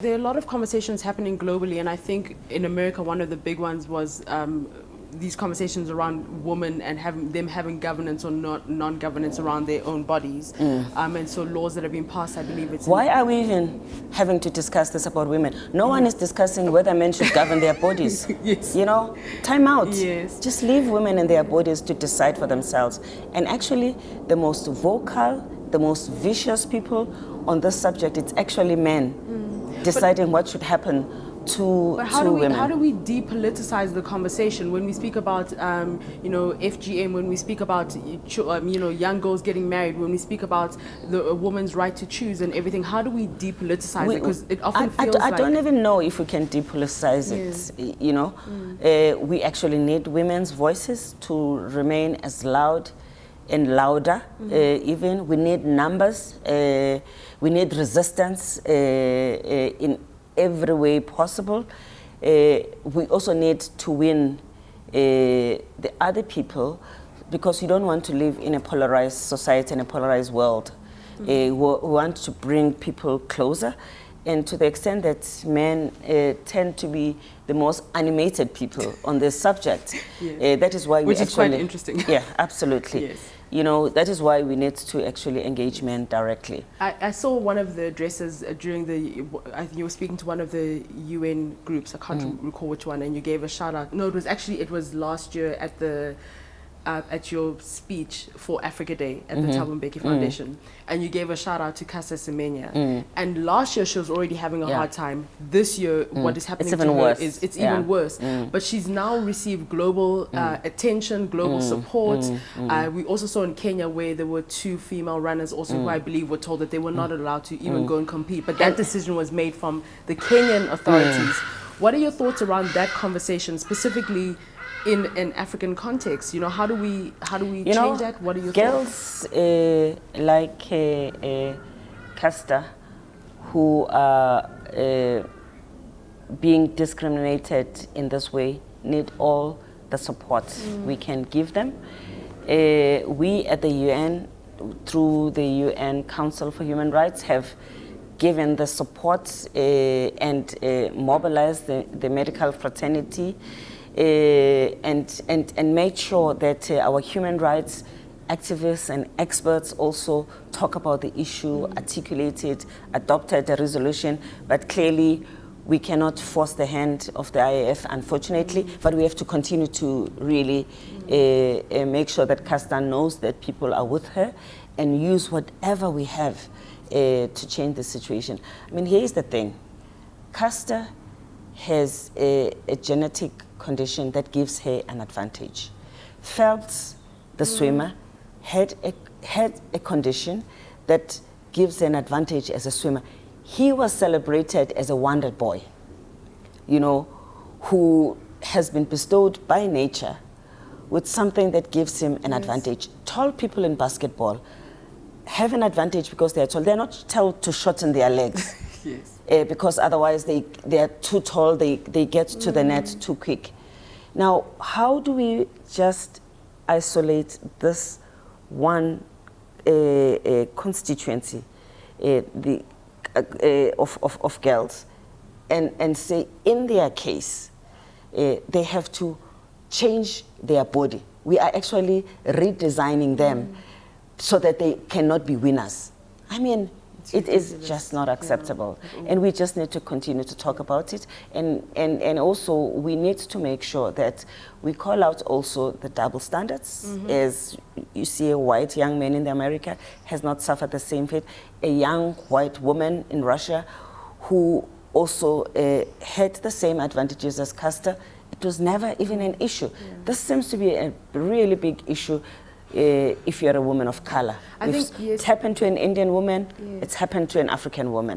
There are a lot of conversations happening globally, and I think in America one of the big ones was these conversations around women and having governance or non-governance around their own bodies. And so laws that have been passed, I believe it's... Why are we even having to discuss this about women? No one is discussing whether men should govern their bodies. Yes. You know, time out. Yes. Just leave women and their bodies to decide for themselves. And actually, the most vocal, the most vicious people on this subject, it's actually men deciding what should happen to women. How do we depoliticize the conversation when we speak about FGM, when we speak about young girls getting married, when we speak about a woman's right to choose and everything? How do we depoliticize it? Because it often feels I don't even know if we can depoliticize it. You know, we actually need women's voices to remain as loud and louder. Even we need numbers. We need resistance in every way possible. We also need to win the other people, because we don't want to live in a polarized society and a polarized world. We want to bring people closer, and to the extent that men tend to be the most animated people on this subject, that is why Which is quite interesting. Yeah, absolutely. Yes. You know, that is why we need to actually engage men directly. I saw one of the addresses during I think you were speaking to one of the UN groups, I can't recall which one, and you gave a shout out. No, it was last year at your speech for Africa Day at the Thabo Mbeki Foundation, and you gave a shout out to Caster Semenya. And last year she was already having a hard time. This year, what is happening to her is it's even worse. But she's now received global attention, global support. We also saw in Kenya where there were 2 female runners also who I believe were told that they were not allowed to even go and compete. But that decision was made from the Kenyan authorities. What are your thoughts around that conversation, specifically in an African context? You know, how do we change that? What are your thoughts? Girls like Caster, who are being discriminated in this way, need all the support we can give them. We at the UN, through the UN Council for Human Rights, have given the support and mobilized the medical fraternity, and made sure that our human rights activists and experts also talk about the issue, articulate it, adopted a resolution. But clearly we cannot force the hand of the IAAF, unfortunately, but we have to continue to really make sure that Caster knows that people are with her, and use whatever we have to change the situation. I mean, here's the thing. Caster has a genetic condition that gives her an advantage. Phelps, the swimmer, had a condition that gives an advantage as a swimmer. He was celebrated as a wonder boy, you know, who has been bestowed by nature with something that gives him an advantage. Tall people in basketball have an advantage because they're tall. They're not told to shorten their legs. Because otherwise they are too tall, they get to the net too quick. Now, how do we just isolate this one constituency of girls and say in their case they have to change their body? We are actually redesigning them so that they cannot be winners. I mean, it is just not acceptable, and we just need to continue to talk about it, and also we need to make sure that we call out also the double standards. As you see, a white young man in America has not suffered the same fate. A young white woman in Russia who also had the same advantages as Caster, it was never even an issue. This seems to be a really big issue. If you're a woman of color. It's happened to an Indian woman, it's happened to an African woman.